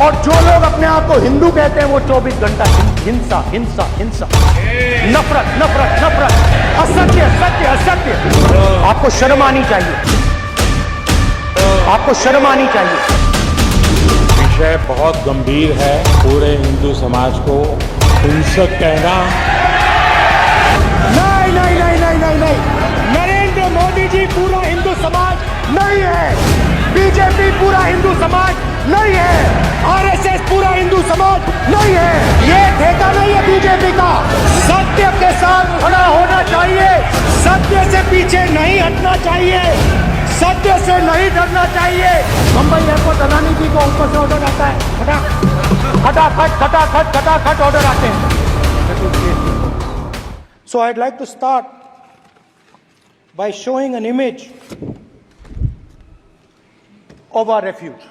और जो लोग अपने आप को हिंदू कहते हैं वो 24 घंटा हिंसा हिंसा हिंसा, नफरत नफरत नफरत, असत्य सत्य असत्य। आपको शर्म आनी चाहिए, आपको शर्म आनी चाहिए। विषय बहुत गंभीर है। पूरे हिंदू समाज को हिंसक कहना, नहीं नहीं नहीं नहीं नहीं नहीं, नरेंद्र मोदी जी पूरा हिंदू समाज नहीं है, बीजेपी पूरा हिंदू समाज नहीं है, आरएसएस पूरा हिंदू समाज नहीं है। ये ठेका नहीं है बीजेपी का। सत्य के साथ खड़ा होना चाहिए, सत्य से पीछे नहीं हटना चाहिए, सत्य से नहीं डरना चाहिए। मुंबई एयरपोर्ट अदानी जी को ऊपर से ऑर्डर आता है, खटाखट खटाखट खटाखट ऑर्डर आते हैं। So I'd like to start by showing an image of our refuge.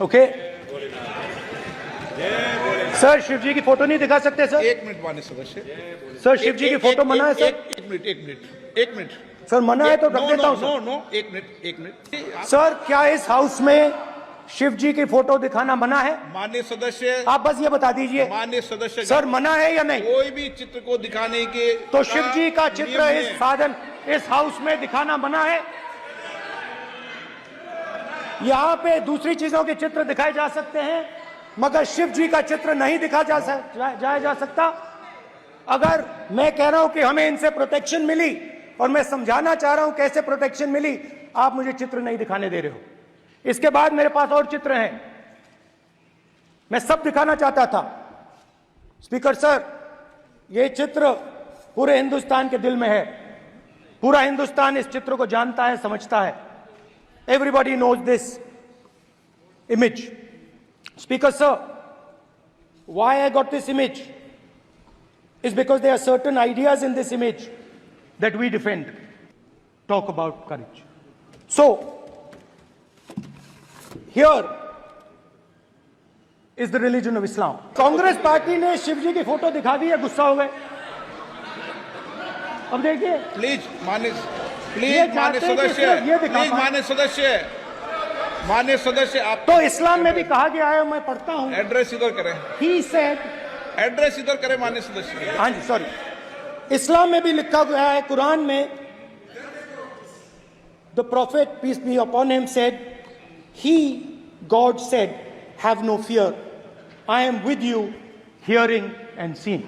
Okay? Sir Shiv ji की फोटो नहीं दिखा सकते सर? एक मिनट माननीय सदस्य। सर शिव जी की फोटो मना है सर? एक मिनट सर मना है तो रख देता हूं सर। नो एक मिनट सर क्या इस हाउस में शिव जी की फोटो दिखाना मना है? माननीय सदस्य, आप बस ये बता दीजिए माननीय सदस्य सर मना है या नहीं? कोई भी चित्र को दिखाने के तो शिव जी का चित्र नियम इस है। साधन इस हाउस में दिखाना मना है? यहाँ पे दूसरी चीजों के चित्र दिखाए जा सकते हैं मगर शिव जी का चित्र नहीं दिखा जा सकता। अगर मैं कह रहा हूं कि हमें इनसे प्रोटेक्शन मिली और मैं समझाना चाह रहा हूं कैसे प्रोटेक्शन मिली, आप मुझे चित्र नहीं दिखाने दे रहे हो। इसके बाद मेरे पास और चित्र हैं, मैं सब दिखाना चाहता था। स्पीकर सर, ये चित्र पूरे हिंदुस्तान के दिल में है, पूरा हिंदुस्तान इस चित्र को जानता है, समझता है। Everybody knows this image. Speaker sir, why I got this image is because there are certain ideas in this image that we defend. Talk about courage. So, here is the religion of Islam. Congress party ने शिव जी की photo दिखा दी है, गुस्सा हो गए। अब देखिए please माननीय सदस्य आप तो इस्लाम में भी कहा गया है, मैं पढ़ता हूं। एड्रेस इधर करें। He said, एड्रेस इधर करें माननीय सदस्य। हाँ जी सॉरी, इस्लाम में भी लिखा गया है, कुरान में, the prophet peace be upon him said, he God said, have no fear, I am with you hearing and seeing।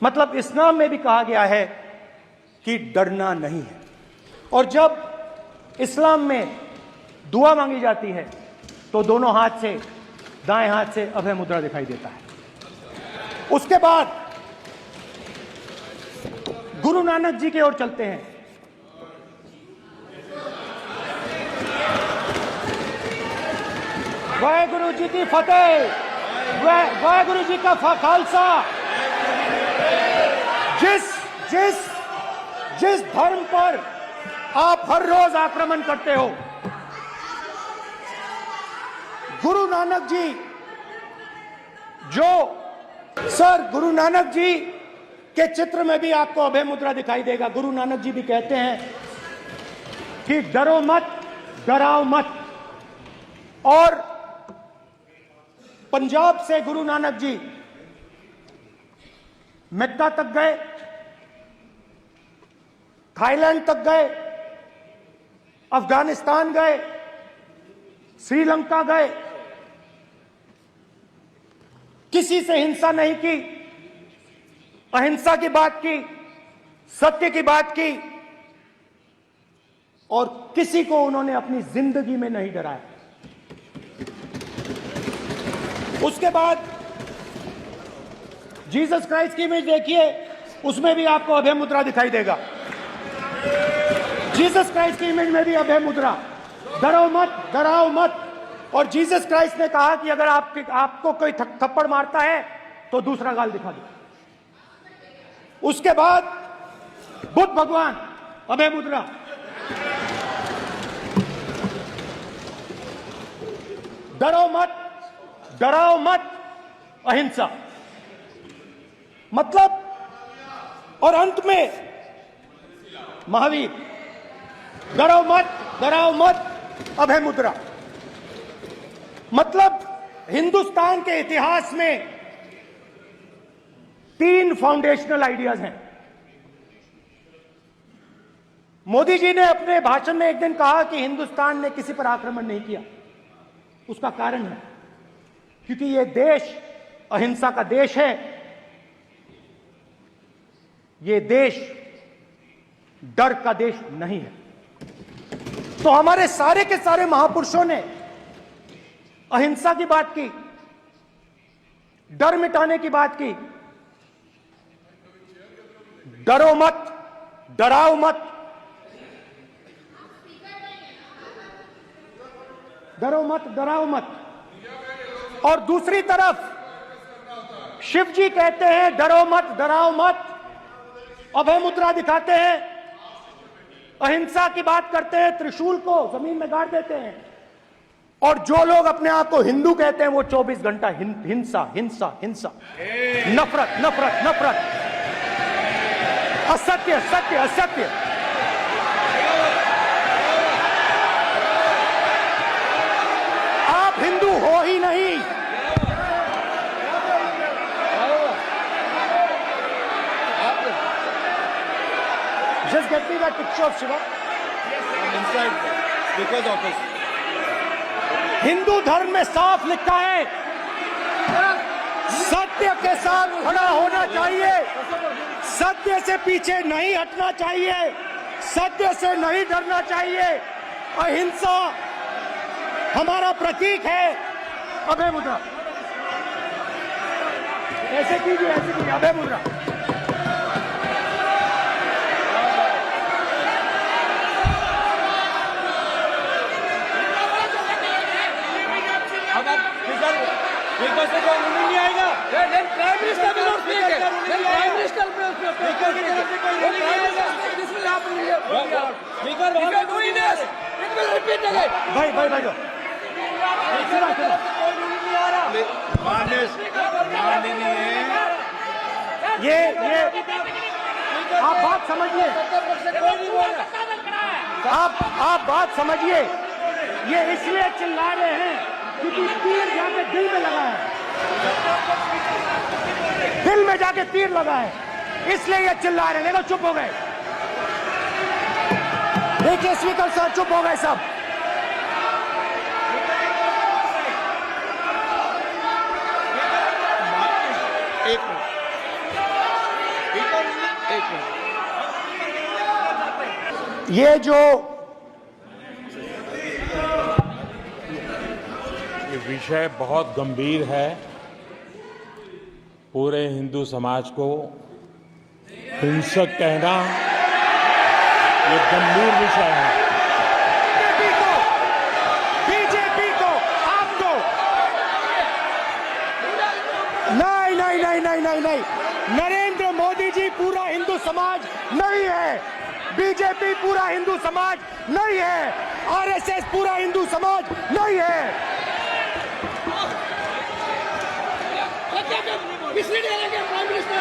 मतलब इस्लाम में भी कहा गया है कि डरना नहीं है। और जब इस्लाम में दुआ मांगी जाती है तो दोनों हाथ से, दाएं हाथ से अभय मुद्रा दिखाई देता है। उसके बाद गुरु नानक जी की ओर चलते हैं। वाहेगुरु जी की फतेह, वाहेगुरु जी का खालसा। जिस धर्म पर आप हर रोज आक्रमण करते हो, गुरु नानक जी सर गुरु नानक जी के चित्र में भी आपको अभय मुद्रा दिखाई देगा। गुरु नानक जी भी कहते हैं कि डरो मत, डराओ मत। और पंजाब से गुरु नानक जी मेक्का तक गए, थाईलैंड तक गए, अफगानिस्तान गए, श्रीलंका गए, किसी से हिंसा नहीं की, अहिंसा की बात की, सत्य की बात की, और किसी को उन्होंने अपनी जिंदगी में नहीं डराया। उसके बाद जीसस क्राइस्ट की इमेज देखिए, उसमें भी आपको अभय मुद्रा दिखाई देगा। जीसस क्राइस्ट की इमेज में भी अभय मुद्रा, डरो मत, डराओ मत। और जीसस क्राइस्ट ने कहा कि अगर आपको कोई थप्पड़ मारता है तो दूसरा गाल दिखा दो। उसके बाद बुद्ध भगवान, अभय मुद्रा। डरो मत, डराओ मत, अहिंसा। मतलब, और अंत में महावीर, डरो मत, डराओ मत, अभय मुद्रा। मतलब हिंदुस्तान के इतिहास में 3 फाउंडेशनल आइडियाज हैं। मोदी जी ने अपने भाषण में एक दिन कहा कि हिंदुस्तान ने किसी पर आक्रमण नहीं किया। उसका कारण है क्योंकि यह देश अहिंसा का देश है। यह देश डर का देश नहीं है। तो हमारे सारे के सारे महापुरुषों ने अहिंसा की बात की, डर मिटाने की बात की। डरो मत, डराओ मत, डरो मत, डराओ मत। और दूसरी तरफ शिव जी कहते हैं डरो मत, डराओ मत, अभय मुद्रा दिखाते हैं, अहिंसा की बात करते हैं, त्रिशूल को जमीन में गाड़ देते हैं। और जो लोग अपने आप को हिंदू कहते हैं वो 24 घंटा हिंसा हिंसा हिंसा, नफरत नफरत नफरत, असत्य सत्य असत्य। आप हिंदू हो ही नहीं। Just get me that picture of Shiva. inside speaker's office. Hindu धर्म में साफ लिखा है सत्य के साथ खड़ा होना चाहिए, सत्य से पीछे नहीं हटना चाहिए, सत्य से नहीं डरना चाहिए। अहिंसा हमारा प्रतीक है। अभय मुद्रा ऐसे कीजिए, ऐसे कीजिए, अभय मुद्रा। नहीं आएगा। Prime minister will not speak it. Then prime minister will speak it. This will happen here. If you are doing this, it will repeat again. भाई भाई भाई ये आप बात समझिए, आप बात समझिए। ये इसलिए चिल्ला रहे हैं क्योंकि तीर जाके दिल में लगा है, दिल में जाके तीर लगा है, इसलिए ये चिल्ला रहे हैं। देखो चुप हो गए, देखिए स्पीकर साहब चुप हो गए सब। एक मिनट। ये जो ये विषय बहुत गंभीर है। पूरे हिंदू समाज को हिंसक कहना ये गंभीर विषय है। बीजेपी को आपको नहीं नहीं नहीं नहीं नहीं नहीं, नरेंद्र मोदी जी पूरा हिंदू समाज नहीं है, बीजेपी पूरा हिंदू समाज नहीं है, आरएसएस पूरा हिंदू समाज नहीं है। Misleading again, Prime Minister.